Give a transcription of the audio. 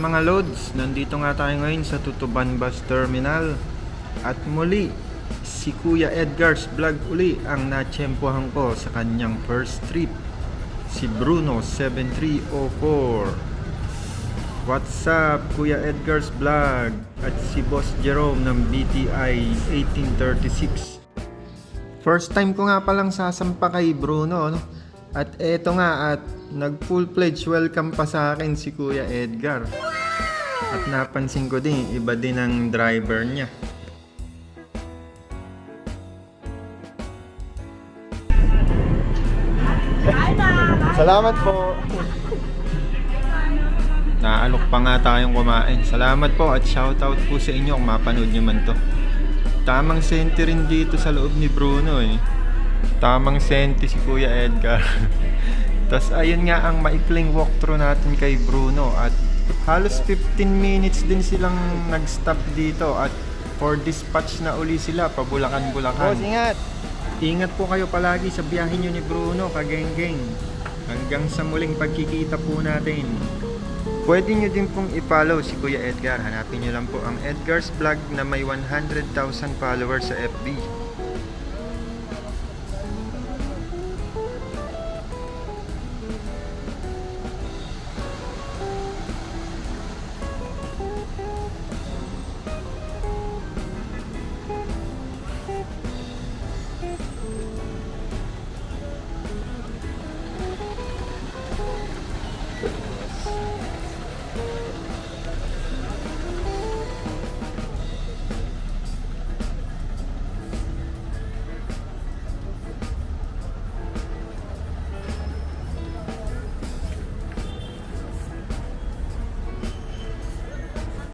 mga loads, nandito nga tayo ngayon sa Tutuban Bus Terminal. At muli, si Kuya Edgar's Vlog uli ang natsyempohan ko sa kanyang first trip. Si Bruno 7304. What's up, Kuya Edgar's Vlog? At si Boss Jerome ng BTI 1836. First time ko nga palang sasampa kay Bruno, no? At eto nga, at nag full pledge welcome pa sa akin si Kuya Edgar. At napansin ko din, iba din ang driver niya. Salamat po. Naalok pa nga tayong kumain. Salamat po at shoutout po sa inyo kung mapanood nyo man to. Tamang senti rin dito sa loob ni Bruno eh. Tamang senti si Kuya Edgar. Tas ayun nga ang maikling walkthrough natin kay Bruno. At halos 15 minutes din silang nag-stop dito. At for dispatch na uli sila pa Bulacan-Bulacan. Boss, ingat! Ingat po kayo palagi sa biyahe nyo ni Bruno, kageng-geng. Hanggang sa muling pagkikita po natin. Pwede nyo din pong i-follow si Kuya Edgar. Hanapin nyo lang po ang Edgar's Vlog na may 100,000 followers sa FB.